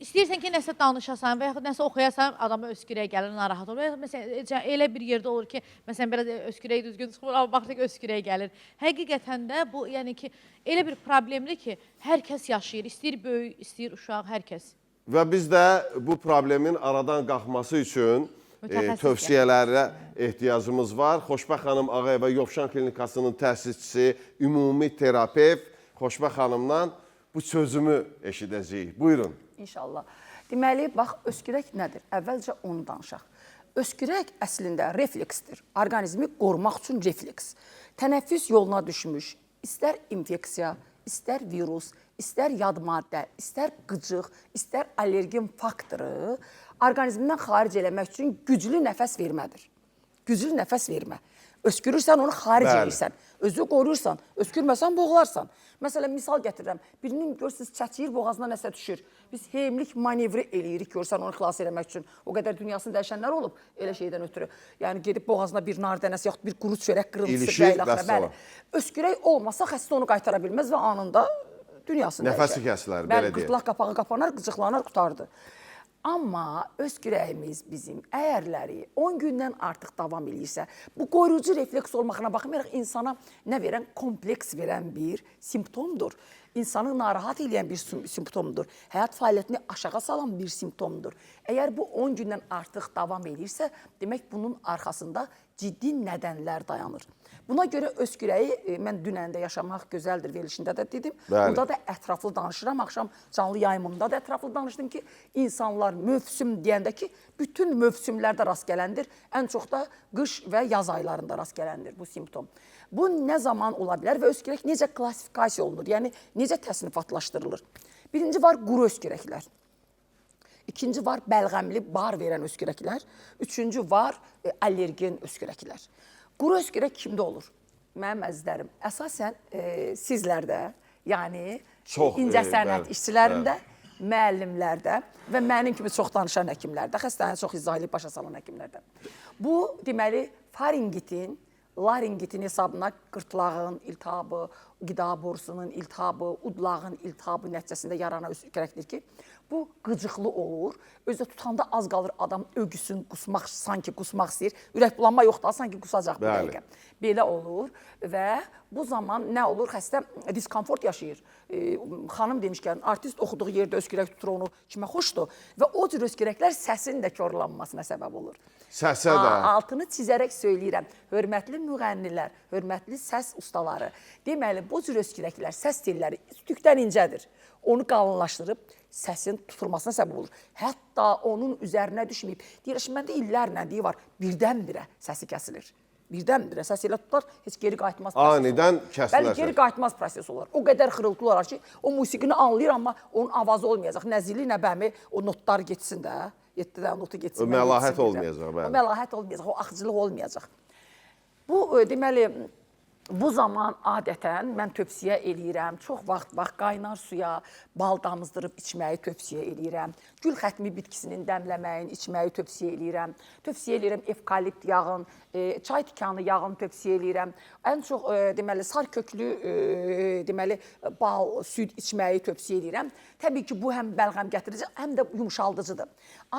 İstəyirsən ki, nəsə danışasan və yaxud nəsə oxuyasan, adama öskürək gəlir, narahat olur. Məsələn, elə bir yerdə olur ki, məsələn, biraz öskürək düzgün çıxmır, amma baxdıq öskürək gəlir. Həqiqətən də bu, yəni ki, elə bir problemdir ki, hər kəs yaşayır. İstəyir böyük, istəyir uşaq, hər kəs. Və biz də bu problemin aradan qalxması üçün tövsiyələrə ehtiyacımız var. Xoşbəxt xanım Ağayeva Yovşan Klinikasının təsisçisi, ümumi terapevt Xoşbəxt xanımdan bu sözümü eşidəcəyik. Buyurun. İnşallah. Deməli, bax, öskürək nədir? Əvvəlcə onu danışaq. Öskürək əslində refleksdir. Orqanizmi qorumaq üçün refleks. Tənəffüs yoluna düşmüş, istər infeksiya, istər virus, istər yad maddə, istər qıcıq, istər allergen faktoru orqanizmindən xaric eləmək üçün güclü nəfəs vermədir. Güclü nəfəs vermə. Öskürürsən, onu xaric edirsən. Özü qoruyursan, öskürməsən, boğularsan. Məsələn, misal gətirirəm. Birinin görürsünüz, çəkir, boğazına nəsə düşür. Biz heimlik manevri eləyirik, görürsən, onu xilas eləmək üçün. O qədər dünyasını dəyişənlər olub elə şeydən ötürü. Yəni, gedib boğazına bir nar dənəsi, yaxud bir quru çörək qırıntısı, bəli. Öskürək olmasa, xəstə onu qaytara bilməz və anında dünyasını dəyişər. Nəfəsi kəsilər, belə deyək. Qırtlaq qapağı qapanar, qıcıqlanar, qutardı. Amma öskürəyimiz bizim əgərləri 10 gündən artıq davam edirsə, bu qoruyucu refleks olmağına baxmayaraq insana nə verən, kompleks verən bir simptomdur. İnsanı narahat edən bir simptomdur. Həyat fəaliyyətini aşağı salan bir simptomdur. Əgər bu 10 gündən artıq davam edirsə, demək bunun arxasında ciddi nədənlər dayanır. Buna görə öskürəyi mən dünəndə yaşamaq gözəldir verilişində də dedim. Burada da ətraflı danışıram. Axşam canlı yayımımda da ətraflı danışdım ki, insanlar mövsüm deyəndə ki, bütün mövsümlərdə rast gələndir. Ən çox da qış və yaz aylarında rast gələndir bu simptom. Bu nə zaman ola bilər və öskürək necə klassifikasiya olunur? Yəni, necə təsnifatlaşdırılır? Birinci var quru öskürəklər. İkinci var bəlğəmli bar verən öskürəklər. Üçüncü var allergen öskürəklər. Quru öskürək kimdə olur? Mənim əzizlərim, əsasən sizlərdə, yəni incəsənət işçilərində, müəllimlərdə və mənim kimi çox danışan həkimlərdə, xəstəni çox izah edib başa salan həkimlərdə. Bu, deməli, faringitin, laringitin hesabına qırtlağın iltihabı, qida borusunun iltihabı, udlağın iltihabı nəticəsində yaranan öskürəkdir ki, bu qıcıqlı olur. Özdə tutanda az qalır adam ögüsün, qusmaq, sanki qusmaq istəyir. Ürək bulanma yoxdur, sanki qusacaq bir dəqiqə. Belə olur və bu zaman nə olur? Xəstə diskomfort yaşayır. Xanım demişkən, artist oxuduğu yerdə öskürək tutur, onu kimə xoşdur. Və o cür öskürəklər səsin də korlanmasına səbəb olur. Səsə də. Altını çizərək söyləyirəm. Hörmətli müğənnilər, hörmətli səs ustaları. Deməli, bu cür öskürəklər, səs telləri tükdən incədir. Onu qalınlaşdırıb səsin tutulmasına səbəb olur. Hətta onun üzərinə düşməyib. Deyir, məndə illərlə deyi var, birdən-birə səsi kəsilir. Birdən-birə səs elə tutar, heç geri qayıtmaz proses olur. Anidən kəsilər. Bəli, geri qayıtmaz proses olur. O qədər xırıltılı olar ki, o musiqini anlayır, amma onun avazı olmayacaq. Nə zili, nə bəmi, o notlar getsin də. 7 dənə notu getsin. O məlahət olmayacaq. O məlahət olmayacaq, o axıcılıq olmayacaq. Bu, deməli, bu zaman adətən mən tövsiyə eləyirəm, çox vaxt qaynar suya bal damızdırıb içməyi tövsiyə eləyirəm. Gül xətmi bitkisinin dəmləməyin, içməyi tövsiyə eləyirəm. Tövsiyə eləyirəm evkalipt yağın, çay tikanı yağını tövsiyə eləyirəm. Ən çox, deməli, sar köklü, deməli, bal, süd içməyi tövsiyə eləyirəm. Təbii ki, bu həm bəlğəm gətirici, həm də yumuşaldıcıdır.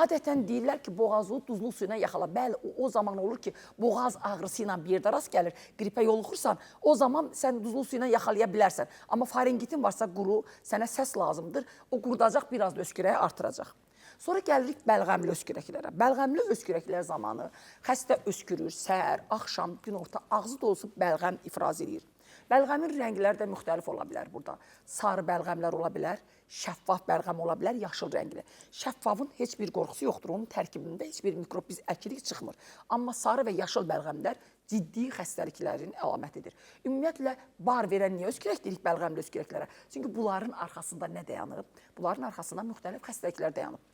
Adətən deyirlər ki, boğazı duzlu suyla yaxala. Bəli, o zaman olur ki, boğaz ağrısı ilə bir yerdə rast gəlir, qripə yoluxursan, o zaman sən duzlu suyla yaxalaya bilərsən. Amma faringitin varsa quru, sənə səs lazımdır, o qurudacaq, biraz da öskürəyi artıracaq. Sonra gəlirik bəlğəmli öskürəklərə. Bəlğəmli öskürəklər zamanı xəstə öskürür, səhər, axşam, günorta, ağzı dolusu bəlğəm ifraz edir. Bəlğəmin rəngləri də müxtəlif ola bilər burada. Sarı bəlğəmlər ola bilər, şəffaf bəlğəm ola bilər, yaşıl rəngli. Şəffafın heç bir qorxusu yoxdur, onun tərkibində heç bir mikrob biz əkilik çıxmır. Amma sarı və yaşıl bəlğəmlər ciddi xəstəliklərin əlamətidir. Ümumiyyətlə, bar verən niyə öskürək deyirik bəlğəmli öskürəklərə? Çünki bunların arxasında nə dayanıb? Bunların arxasında müxtəlif xəstəliklər dayanıb.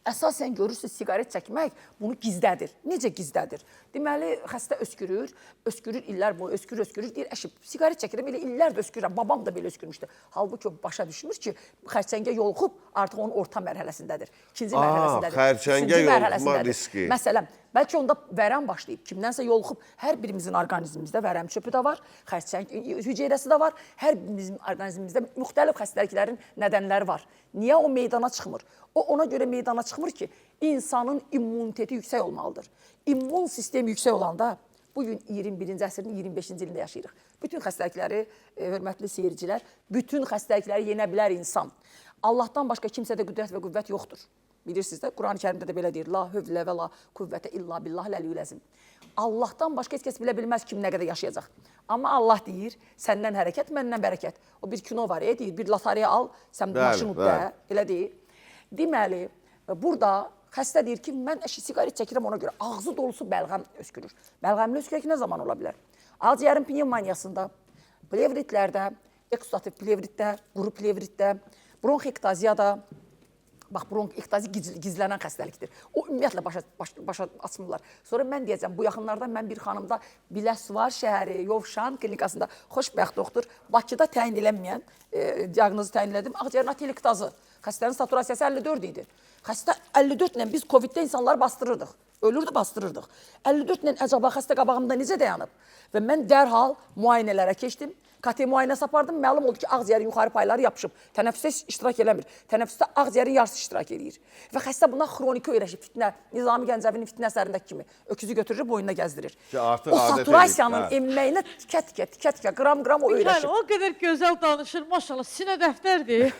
Əsasən görürsünüz, siqaret çəkmək bunu gizlədir. Necə gizlədir? Deməli, xəstə öskürür illər boyu, öskürür, deyir, əşib, siqaret çəkirəm, elə illərdir öskürürəm, babam da belə öskürmüşdü. Halbuki o başa düşmür ki, xərçəngə yoluxub, artıq onun orta mərhələsindədir, ikinci mərhələsindədir, xərçəngə üçüncü yoluxma mərhələsindədir. riski. Məsələn, bəlkə onda vərəm başlayıb, kimdənsə yoluxub, hər birimizin orqanizmimizdə vərəm çöpü də var, xərçəng hüceyrəsi də var, hər birimizin orqanizmimizdə müxtəlif xəstəliklərin nədənləri var. Niyə o meydana çıxmır? O ona görə meydana çıxmır ki, insanın immuniteti yüksək olmalıdır. İmmun sistemi yüksək olanda, bugün 21-ci əsrin 25-ci ilində yaşayırıq. Bütün xəstəlikləri, hörmətli seyircilər, bütün xəstəlikləri yenə bilər insan. Allahdan başqa kimsədə qüdrət və qüvvət yoxdur. Bilirsiniz də, Quran-ı Kərimdə də belə deyir, la hövlə və la qüvvətə illa billah ləliyyül-əzim. Allahdan başqa heç kəs bilə bilməz kim nə qədər yaşayacaq. Amma Allah deyir, səndən hərəkət, məndən bərəkət. O bir kino var, deyir, bir lotereya al, sən maşın udda, elə deyir. Deməli, burada xəstə deyir ki, mən siqaret çəkirəm ona görə. Ağzı dolusu bəlğəm öskürür. Bəlğəmli öskürək nə zaman ola bilər? Ağciyərin pnevmoniyasında, plevritlərdə, eksudativ plevritdə, quru plevritdə, bronxektaziyada, bax, bronxektazi gizlənən xəstəlikdir. O ümumiyyətlə başa açmırlar. Sonra mən deyəcəm, bu yaxınlarda mən bir xanımda Biləsuvar şəhəri, Yovşan klinikasında xoşbəxt doktor, Bakıda təyin edilməyən diaqnozu təyin elədim, ağciyərin atelektazı. Xəstənin saturasiyası 54 idi. Xəstə 54 ilə biz COVID-də insanları bastırırdıq. Ölürdü, bastırırdıq. 54 ilə əcaba xəstə qabağımda necə dayanıb? Və mən dərhal müayinələrə keçdim. KT müayinəsi apardım, məlum oldu ki, ağciyərin yuxarı payları yapışıb. Tənəffüsdə iştirak eləmir. Tənəffüsdə ağciyərin yarısı iştirak edir. Və xəstə buna xroniki öyrəşib, fitnə, Nizami Gəncəvinin fitnə əsərindəki kimi öküzü götürür, boynuna gəzdirir. O saturasiyanın emməyinə tikə-tikə, qram-qram o öyrəşib. O qədər gözəl danışır, maşallah, sinə dəftərdir.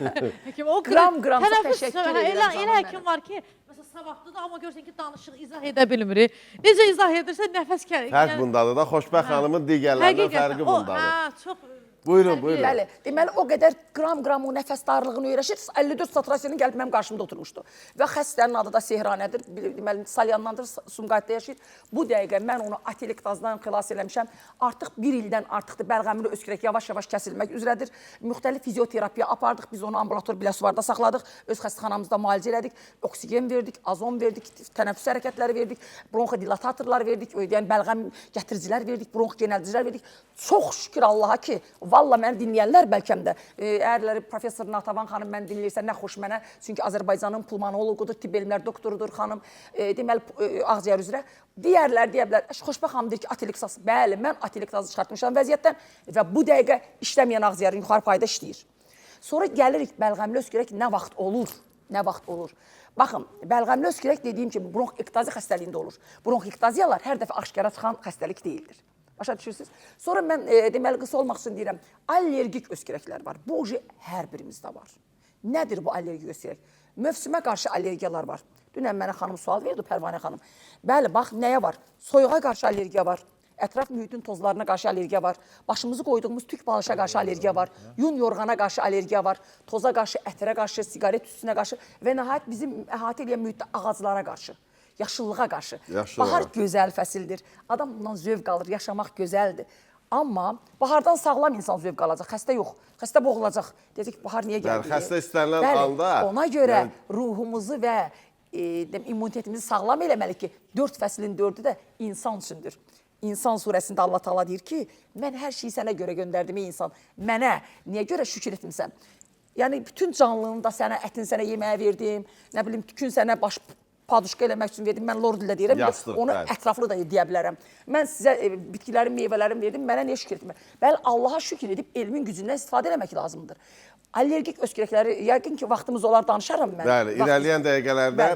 Qram-qram, çox təşəkkür edirəm. Elə həkim var ki, məsələn, savadlıdır, amma görürsən ki, danışıq izah edə bilmir. Necə izah edirsə, nəfəs gəlir. Fərq bundadır da, Xoşbəxt xanımın digərlərindən fərqi bundadır. Çox... Buyurun, buyurun. Bəli, deməli o qədər qram-qram o nəfəs darlığını öyrəşir, 54 saturasiyanın gəlib mənim qarşımda oturmuşdu. Və xəstənin adı da Sehranədir, deməli Salyandandır, Sumqayıtda yaşayır. Bu dəqiqə mən onu atelektazdan xilas eləmişəm. Artıq bir ildən artıqdır bəlğəmli öskürək yavaş-yavaş kəsilmək üzrədir. Müxtəlif fizioterapiya apardıq, biz onu ambulator Biləsuvarda saxladıq, öz xəstəxanamızda müalicə elədik, oksigen verdik, azon verdik, tənəffüs hərəkətləri verdik, bronxodilatatorlar verdik, yəni bəlğəm gətiricilər verdik, bronx genəldicilər verdik. Çox şükür Allaha ki, valla məni dinləyənlər bəlkəm də, əgərləri professor Natavan xanım məni dinləyirsə, nə xoş mənə, çünki Azərbaycanın pulmonoloqudur, tibb elmlər doktorudur xanım, deməli, ağciyər üzrə. Digərlər deyə bilər, Xoşbəxt xanım deyir ki, atelektaz, bəli, mən atelektazı çıxartmışam vəziyyətdən və bu dəqiqə işləməyən ağciyərin yuxarı payda işləyir. Sonra gəlirik bəlğəmli öskürək nə vaxt olur, nə vaxt olur. Baxın, bəlğəmli öskürək dediyim kimi bronxektazi xəstəliyində olur. Bronxektaziyalar hər dəfə aşkara çıxan xəstəlik deyildir. Başa düşürsünüz? Sonra mən deməli qısa olmaq üçün deyirəm, allergik öskürəklər var. Bu hər birimizdə var. Nədir bu allergik öskürək? Mövsümə qarşı allergiyalar var. Dünən mənə xanım sual verdi, Pərvanə xanım. Bəli, bax, nəyə var? Soyuğa qarşı allergiya var. Ətraf mühitin tozlarına qarşı allergiya var. Başımızı qoyduğumuz tük balışa qarşı allergiya var. Yun yorğana qarşı allergiya var. Toza qarşı, ətərə qarşı, siqaret tüstüsünə qarşı və nəhayət bizim əhatə edən mühitdə ağaclara qarşı. Yaşıllığa qarşı. Bahar gözəl fəsildir. Adam bundan zövq alır, yaşamaq gözəldir. Amma bahardan sağlam insan zövq alacaq, xəstə yox. Xəstə boğulacaq. Deyəcək ki, bahar niyə gəldi? Xəstə istənilən anda... Ona görə ruhumuzu və immunitetimizi sağlam eləməli ki, 4 fəslin 4-ü də insan üçündür. İnsan surəsində Allah Taala deyir ki, mən hər şeyi sənə görə göndərdim ey insan. Mənə niyə görə şükür etmirsən? Yəni, bütün canlını da sənə, ətin sənə yeməyə verdim, nə bilim, tükün sənə paduşka eləmək üçün verdim, mən lor dildə deyirəm, onu ətraflı da deyə bilərəm. Mən sizə bitkilərin, meyvələrin verdim, mənə niyə şükür etmir? Bəli, Allaha şükür edib elmin gücündən istifadə eləmək lazımdır. Allergik öskürəkləri, yəqin ki, vaxtımız olar danışaram mən. Bəli, irəliyən dəqiqələrdə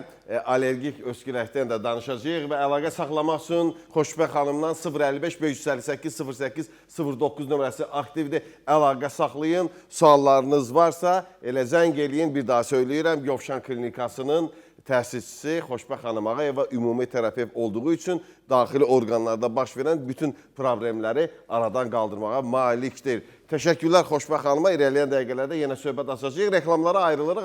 allergik öskürəkdən də danışacağıq və əlaqə saxlamaq üçün Xoşbəxt xanımdan 055 558 08 09 nömrəsi aktivdir. Əlaqə saxlayın, suallarınız varsa elə zəng eləyin, bir daha söyləyirəm, Yovşan klinikasının təsisçisi Xoşbəxt xanım Ağayeva ümumi terapevt olduğu üçün daxili orqanlarda baş verən bütün problemləri aradan qaldırmağa malikdir. Təşəkkürlər Xoşbəxt xanıma. İrəliyən dəqiqələrdə yenə söhbət açacağıq. Reklamlara ayrılırıq.